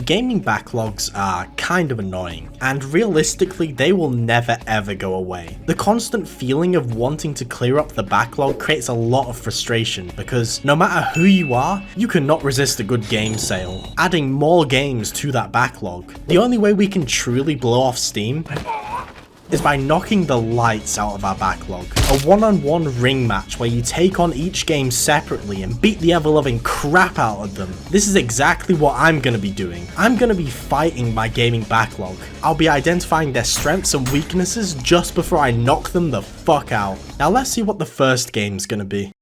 Gaming backlogs are kind of annoying, and realistically they will never ever go away. The constant feeling of wanting to clear up the backlog creates a lot of frustration because no matter who you are, you cannot resist a good game sale. Adding more games to that backlog. The only way we can truly blow off steam is by knocking the lights out of our backlog. A one-on-one ring match where you take on each game separately and beat the ever-loving crap out of them. This is exactly what I'm gonna be doing. I'm gonna be fighting my gaming backlog. I'll be identifying their strengths and weaknesses just before I knock them the fuck out. Now let's see what the first game's gonna be.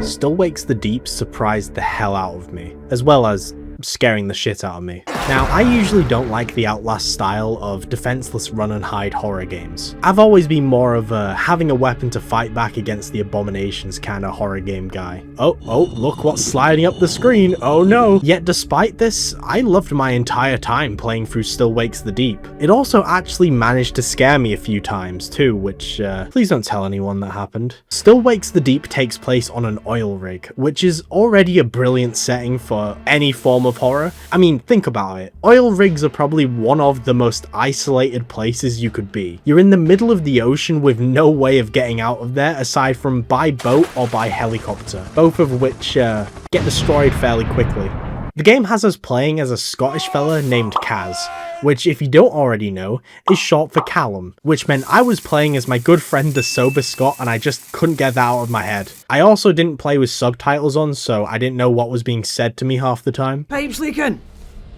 Still Wakes the Deep surprised the hell out of me, as well as scaring the shit out of me. Now, I usually don't like the Outlast style of defenseless run and hide horror games. I've always been more of a having a weapon to fight back against the abominations kind of horror game guy. Oh, look what's sliding up the screen, oh no! Yet despite this, I loved my entire time playing through Still Wakes the Deep. It also actually managed to scare me a few times too, which please don't tell anyone that happened. Still Wakes the Deep takes place on an oil rig, which is already a brilliant setting for any form of horror. I mean, think about it. Oil rigs are probably one of the most isolated places you could be. You're in the middle of the ocean with no way of getting out of there aside from by boat or by helicopter, both of which get destroyed fairly quickly. The game has us playing as a Scottish fella named Kaz, which if you don't already know, is short for Callum, which meant I was playing as my good friend the Sober Scot and I just couldn't get that out of my head. I also didn't play with subtitles on, so I didn't know what was being said to me half the time. Pipe's leaking.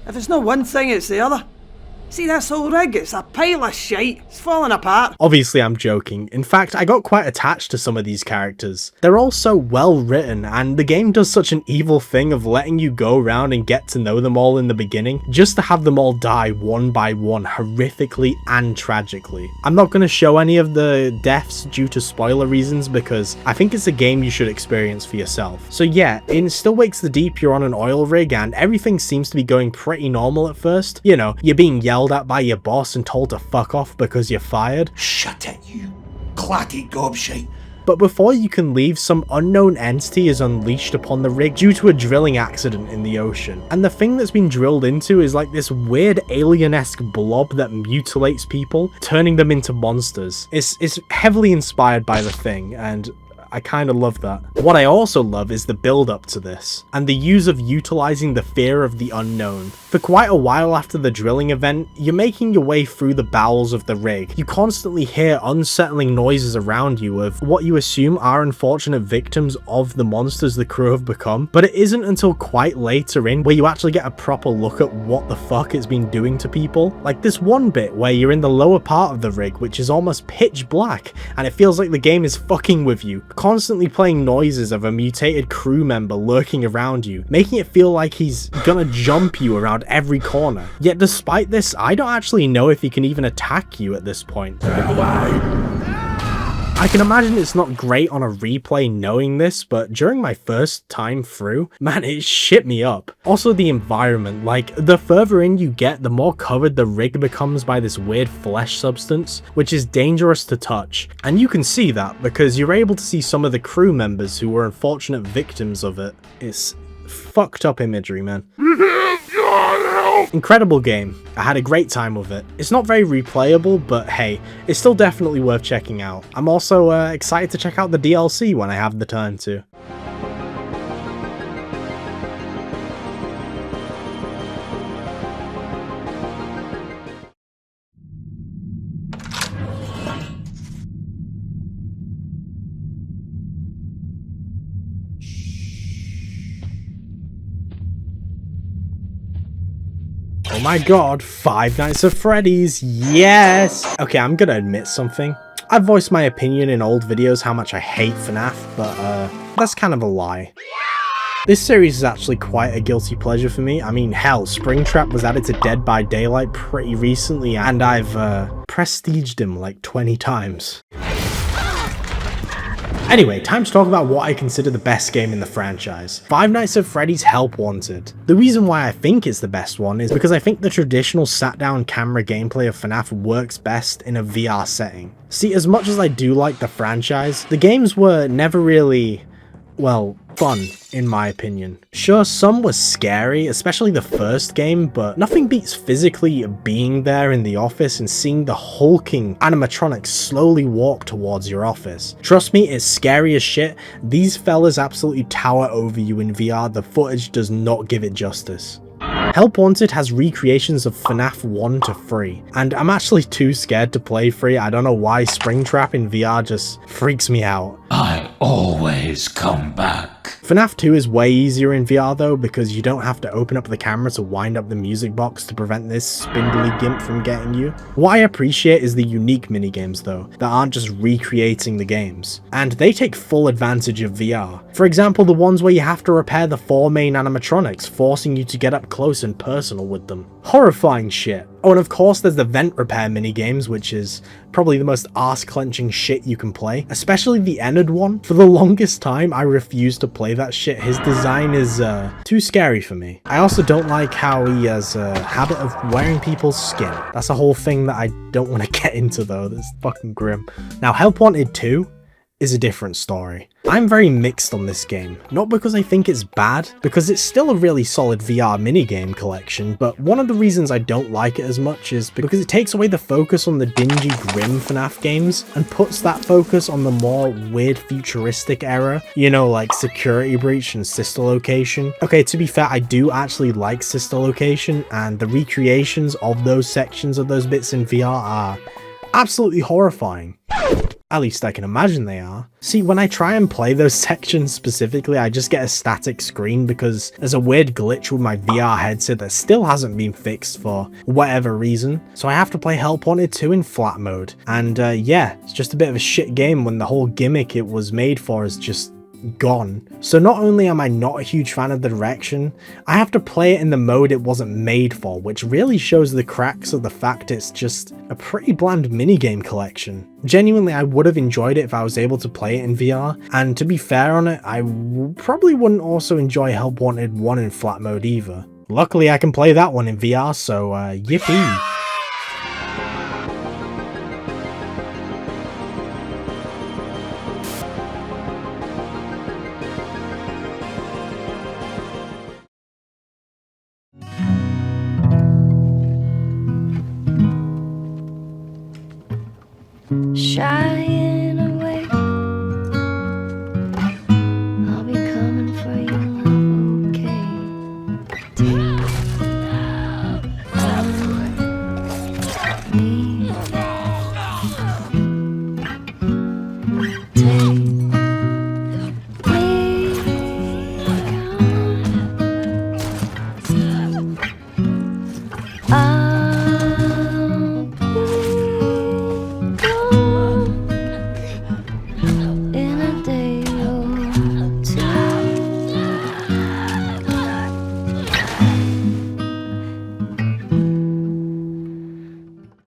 If it's not one thing, it's the other. See this whole rig? It's a pile of shite. It's falling apart. Obviously I'm joking. In fact, I got quite attached to some of these characters. They're all so well written, and the game does such an evil thing of letting you go around and get to know them all in the beginning, just to have them all die one by one horrifically and tragically. I'm not going to show any of the deaths due to spoiler reasons because I think it's a game you should experience for yourself. So yeah, in Still Wakes the Deep you're on an oil rig and everything seems to be going pretty normal at first. You know, you're being yelled at by your boss and told to fuck off because you're fired. Shut it, you clatty gobshite. But before you can leave, some unknown entity is unleashed upon the rig due to a drilling accident in the ocean. And the thing that's been drilled into is like this weird alien-esque blob that mutilates people, turning them into monsters. It's heavily inspired by The Thing, and I kind of love that. What I also love is the build up to this, and the use of utilizing the fear of the unknown. For quite a while after the drilling event, you're making your way through the bowels of the rig. You constantly hear unsettling noises around you of what you assume are unfortunate victims of the monsters the crew have become, but it isn't until quite later in where you actually get a proper look at what the fuck it's been doing to people. Like this one bit where you're in the lower part of the rig, which is almost pitch black, and it feels like the game is fucking with you, constantly playing noises of a mutated crew member lurking around you, making it feel like he's gonna jump you around every corner. Yet despite this, I don't actually know if he can even attack you at this point. I can imagine it's not great on a replay knowing this, but during my first time through, man, it shit me up. Also the environment, like the further in you get, the more covered the rig becomes by this weird flesh substance, which is dangerous to touch. And you can see that because you're able to see some of the crew members who were unfortunate victims of it. It's fucked up imagery, man. Incredible game. I had a great time with it. It's not very replayable, but hey, it's still definitely worth checking out. I'm also excited to check out the DLC when I have the time to. Oh my god, Five Nights at Freddy's, yes! Okay, I'm gonna admit something. I've voiced my opinion in old videos how much I hate FNAF, but that's kind of a lie. This series is actually quite a guilty pleasure for me. I mean, hell, Springtrap was added to Dead by Daylight pretty recently, and I've prestiged him like 20 times. Anyway, time to talk about what I consider the best game in the franchise. Five Nights at Freddy's Help Wanted. The reason why I think it's the best one is because I think the traditional sat-down camera gameplay of FNAF works best in a VR setting. See, as much as I do like the franchise, the games were never really, well, fun, in my opinion. Sure, some were scary, especially the first game, but nothing beats physically being there in the office and seeing the hulking animatronics slowly walk towards your office. Trust me, it's scary as shit. These fellas absolutely tower over you in VR. The footage does not give it justice. Help Wanted has recreations of FNAF 1 to 3, and I'm actually too scared to play 3. I don't know why Springtrap in VR just freaks me out. I always come back. FNAF 2 is way easier in VR though, because you don't have to open up the camera to wind up the music box to prevent this spindly gimp from getting you. What I appreciate is the unique minigames though, that aren't just recreating the games, and they take full advantage of VR. For example, the ones where you have to repair the 4 main animatronics, forcing you to get up close and personal with them. Horrifying shit. Oh, and of course there's the vent repair minigames, which is probably the most arse-clenching shit you can play, especially the Ennard one. For the longest time, I refused to play that shit. His design is too scary for me. I also don't like how he has a habit of wearing people's skin. That's a whole thing that I don't want to get into though. That's fucking grim. Now, Help Wanted 2 is a different story. I'm very mixed on this game, not because I think it's bad, because it's still a really solid VR minigame collection, but one of the reasons I don't like it as much is because it takes away the focus on the dingy, grim FNAF games and puts that focus on the more weird futuristic era, you know, like Security Breach and Sister Location. Okay, to be fair, I do actually like Sister Location, and the recreations of those sections of those bits in VR are absolutely horrifying. At least I can imagine they are. See, when I try and play those sections specifically, I just get a static screen because there's a weird glitch with my VR headset that still hasn't been fixed for whatever reason. So I have to play Help Wanted 2 in flat mode. And yeah, it's just a bit of a shit game when the whole gimmick it was made for is just gone. So not only am I not a huge fan of the direction, I have to play it in the mode it wasn't made for, which really shows the cracks of the fact it's just a pretty bland minigame collection. Genuinely, I would have enjoyed it if I was able to play it in VR, and to be fair on it, I probably wouldn't also enjoy Help Wanted 1 in flat mode either. Luckily, I can play that one in VR, so yippee. Shying away, I'll be coming for you, love, okay? Take me,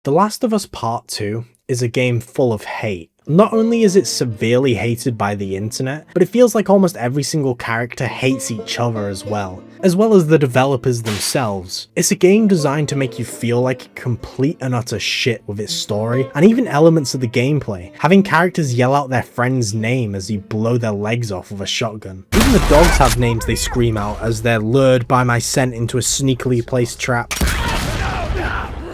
The Last of Us Part 2 is a game full of hate. Not only is it severely hated by the internet, but it feels like almost every single character hates each other as well as the developers themselves. It's a game designed to make you feel like complete and utter shit with its story, and even elements of the gameplay, having characters yell out their friend's name as you blow their legs off with a shotgun. Even the dogs have names they scream out as they're lured by my scent into a sneakily placed trap.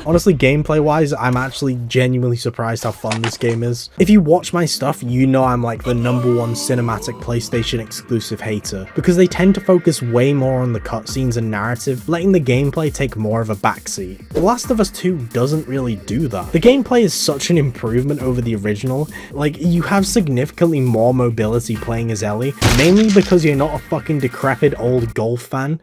Honestly, gameplay-wise, I'm actually genuinely surprised how fun this game is. If you watch my stuff, you know I'm like the #1 cinematic PlayStation exclusive hater, because they tend to focus way more on the cutscenes and narrative, letting the gameplay take more of a backseat. The Last of Us 2 doesn't really do that. The gameplay is such an improvement over the original. Like, you have significantly more mobility playing as Ellie, mainly because you're not a fucking decrepit old golf fan.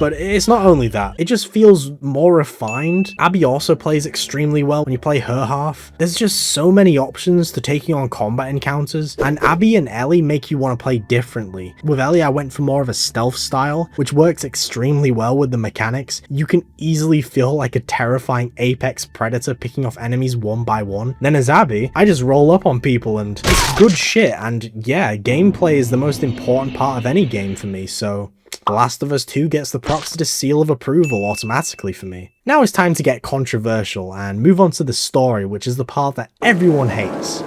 But it's not only that, it just feels more refined. Abby also plays extremely well when you play her half. There's just so many options to taking on combat encounters, and Abby and Ellie make you want to play differently. With Ellie, I went for more of a stealth style, which works extremely well with the mechanics. You can easily feel like a terrifying apex predator picking off enemies one by one. Then as Abby, I just roll up on people and it's good shit, and yeah, gameplay is the most important part of any game for me, so The Last of Us 2 gets the Proxidist seal of approval automatically for me. Now it's time to get controversial and move on to the story, which is the part that everyone hates.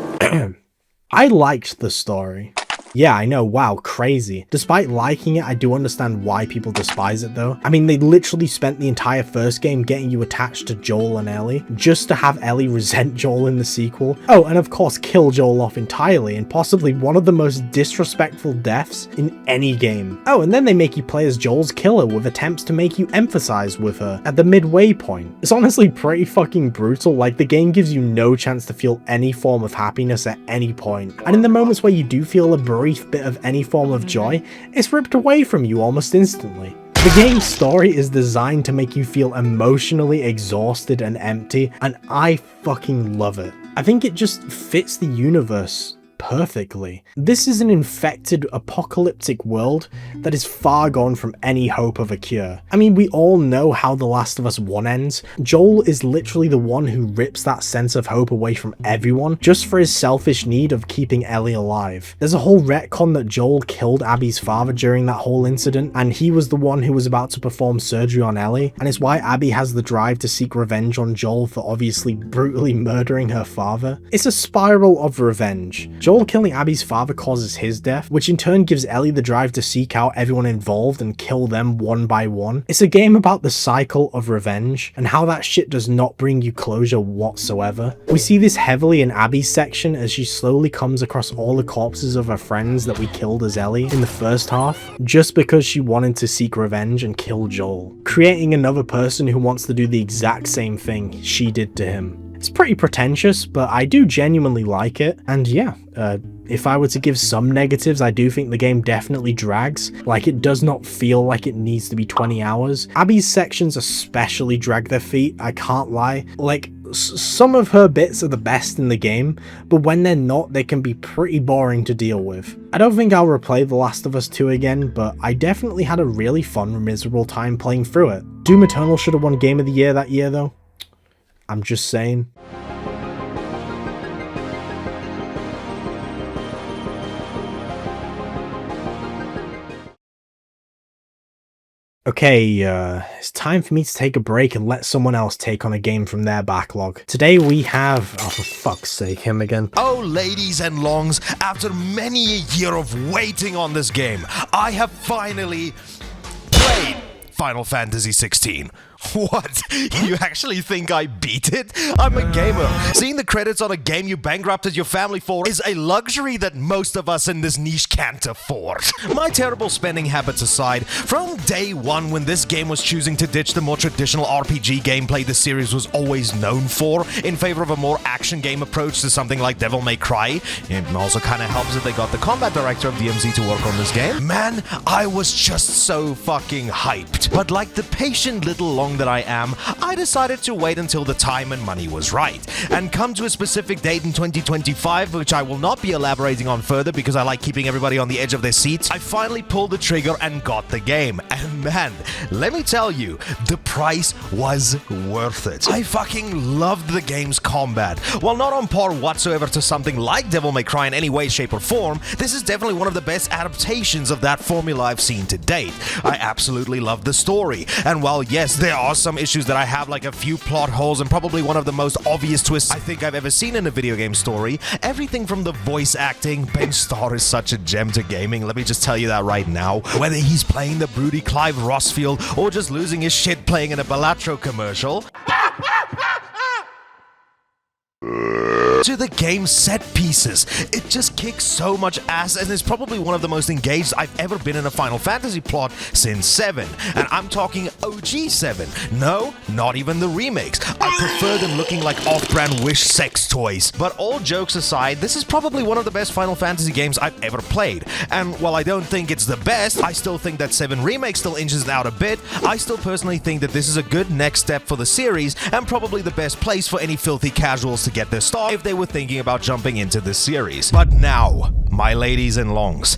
I liked the story. Yeah, I know, wow, crazy. Despite liking it, I do understand why people despise it though. I mean, they literally spent the entire first game getting you attached to Joel and Ellie, just to have Ellie resent Joel in the sequel. Oh, and of course kill Joel off entirely, and possibly one of the most disrespectful deaths in any game. Oh, and then they make you play as Joel's killer with attempts to make you empathize with her at the midway point. It's honestly pretty fucking brutal, like the game gives you no chance to feel any form of happiness at any point. And in the moments where you do feel a brief bit of any form of joy, it's ripped away from you almost instantly. The game's story is designed to make you feel emotionally exhausted and empty, and I fucking love it. I think it just fits the universe perfectly. This is an infected, apocalyptic world that is far gone from any hope of a cure. I mean, we all know how The Last of Us 1 ends. Joel is literally the one who rips that sense of hope away from everyone just for his selfish need of keeping Ellie alive. There's a whole retcon that Joel killed Abby's father during that whole incident, and he was the one who was about to perform surgery on Ellie, and it's why Abby has the drive to seek revenge on Joel for obviously brutally murdering her father. It's a spiral of revenge. Joel killing Abby's father causes his death, which in turn gives Ellie the drive to seek out everyone involved and kill them one by one. It's a game about the cycle of revenge, and how that shit does not bring you closure whatsoever. We see this heavily in Abby's section as she slowly comes across all the corpses of her friends that we killed as Ellie in the first half, just because she wanted to seek revenge and kill Joel, creating another person who wants to do the exact same thing she did to him. It's pretty pretentious, but I do genuinely like it, and yeah, if I were to give some negatives, I do think the game definitely drags. Like, it does not feel like it needs to be 20 hours. Abby's sections especially drag their feet, I can't lie. Like, some of her bits are the best in the game, but when they're not, they can be pretty boring to deal with. I don't think I'll replay The Last of Us 2 again, but I definitely had a really fun, miserable time playing through it. Doom Eternal should have won Game of the Year that year though. I'm just saying. Okay, it's time for me to take a break and let someone else take on a game from their backlog. Today we have, oh for fuck's sake, him again. Oh, ladies and longs, after many a year of waiting on this game, I have finally played Final Fantasy 16. What? You actually think I beat it? I'm a gamer. Seeing the credits on a game you bankrupted your family for is a luxury that most of us in this niche can't afford. My terrible spending habits aside, from day one when this game was choosing to ditch the more traditional RPG gameplay the series was always known for in favor of a more action game approach to something like Devil May Cry, it also kind of helps that they got the combat director of DMZ to work on this game. Man, I was just so fucking hyped. But like the patient little long that I am, I decided to wait until the time and money was right, and come to a specific date in 2025, which I will not be elaborating on further because I like keeping everybody on the edge of their seats. I finally pulled the trigger and got the game, and man, let me tell you, the price was worth it. I fucking loved the game's combat. While not on par whatsoever to something like Devil May Cry in any way, shape, or form, this is definitely one of the best adaptations of that formula I've seen to date. I absolutely love the story, and while yes, there are some issues that I have, like a few plot holes and probably one of the most obvious twists I think I've ever seen in a video game story, everything from the voice acting, Ben Starr is such a gem to gaming, let me just tell you that right now. Whether he's playing the broody Clive Rossfield or just losing his shit playing in a Balatro commercial, to the game's set pieces. It just kicks so much ass and is probably one of the most engaged I've ever been in a Final Fantasy plot since 7. And I'm talking OG 7. No, not even the remakes. I prefer them looking like off-brand Wish sex toys. But all jokes aside, this is probably one of the best Final Fantasy games I've ever played. And while I don't think it's the best, I still think that 7 Remake still inches it out a bit. I still personally think that this is a good next step for the series and probably the best place for any filthy casuals to get their start if they were thinking about jumping into this series. But now, my ladies and longs,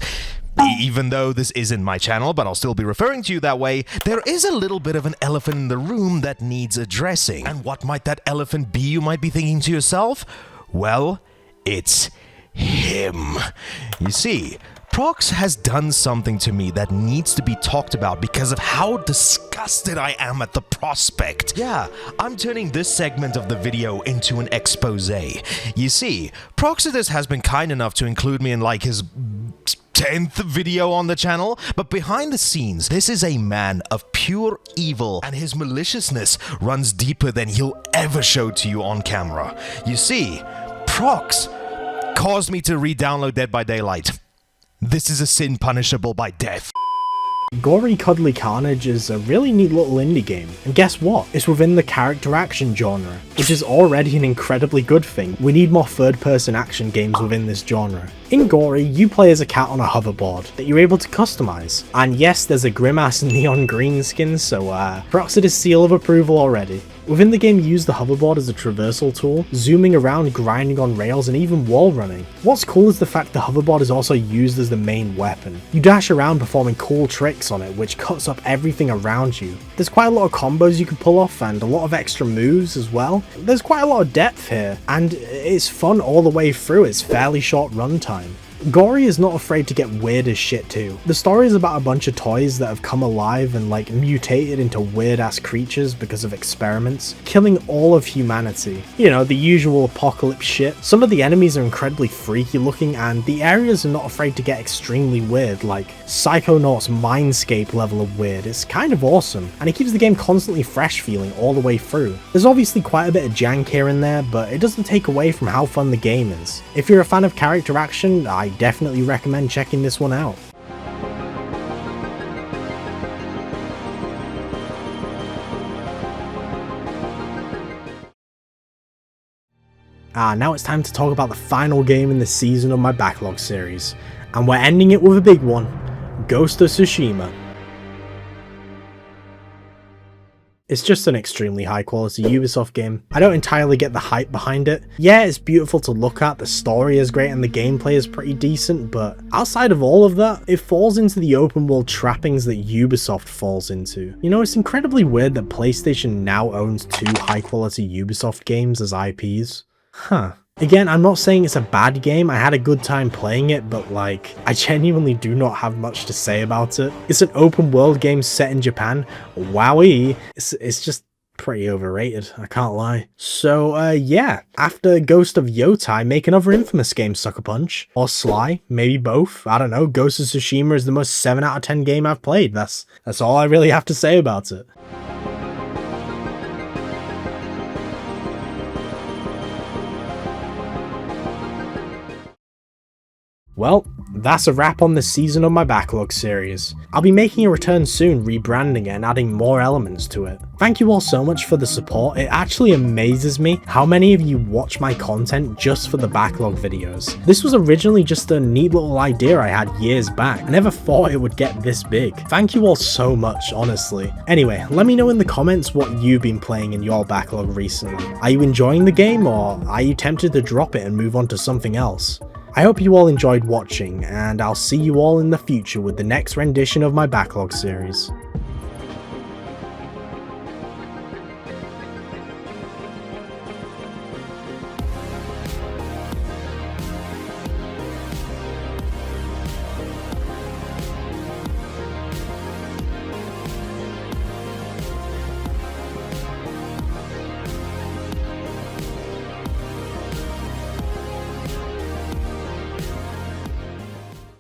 even though this isn't my channel, but I'll still be referring to you that way, there is a little bit of an elephant in the room that needs addressing. And what might that elephant be, you might be thinking to yourself? Well, it's him. You see, Prox has done something to me that needs to be talked about because of how disgusted I am at the prospect. Yeah, I'm turning this segment of the video into an expose. You see, Proxidist has been kind enough to include me in like his 10th video on the channel, but behind the scenes, this is a man of pure evil, and his maliciousness runs deeper than he'll ever show to you on camera. You see, Prox caused me to re-download Dead by Daylight. This is a sin punishable by death. GORI Cuddly Carnage is a really neat little indie game, and guess what? It's within the character action genre, which is already an incredibly good thing. We need more third-person action games within this genre. In GORI, you play as a cat on a hoverboard that you're able to customize, and yes, there's a grim-ass neon green skin, so Proxidist seal of approval already. Within the game, you use the hoverboard as a traversal tool, zooming around, grinding on rails, and even wall running. What's cool is the fact the hoverboard is also used as the main weapon. You dash around performing cool tricks on it, which cuts up everything around you. There's quite a lot of combos you can pull off, and a lot of extra moves as well. There's quite a lot of depth here, and it's fun all the way through. It's fairly short runtime. GORI is not afraid to get weird as shit too. The story is about a bunch of toys that have come alive and like mutated into weird ass creatures because of experiments, killing all of humanity. You know, the usual apocalypse shit. Some of the enemies are incredibly freaky looking, and the areas are not afraid to get extremely weird, like Psychonauts Mindscape level of weird. It's kind of awesome, and it keeps the game constantly fresh feeling all the way through. There's obviously quite a bit of jank here and there, but it doesn't take away from how fun the game is. If you're a fan of character action, I definitely recommend checking this one out. Now it's time to talk about the final game in the season of my Backlog series, and we're ending it with a big one, Ghost of Tsushima. It's just an extremely high quality Ubisoft game. I don't entirely get the hype behind it. Yeah, it's beautiful to look at, the story is great and the gameplay is pretty decent, but outside of all of that, it falls into the open world trappings that Ubisoft falls into. You know, it's incredibly weird that PlayStation now owns 2 high quality Ubisoft games as IPs. Huh. Again, I'm not saying it's a bad game, I had a good time playing it, but like, I genuinely do not have much to say about it. It's an open world game set in Japan. Wowee, it's just pretty overrated, I can't lie. So yeah, after Ghost of Yotai, make another Infamous game, Sucker Punch. Or Sly, maybe both, I don't know. Ghost of Tsushima is the most 7 out of 10 game I've played. That's all I really have to say about it. Well, that's a wrap on this season of my Backlog series. I'll be making a return soon, rebranding it and adding more elements to it. Thank you all so much for the support. It actually amazes me how many of you watch my content just for the Backlog videos. This was originally just a neat little idea I had years back. I never thought it would get this big. Thank you all so much, honestly. Anyway, let me know in the comments what you've been playing in your Backlog recently. Are you enjoying the game, or are you tempted to drop it and move on to something else? I hope you all enjoyed watching, and I'll see you all in the future with the next rendition of my Backlog series.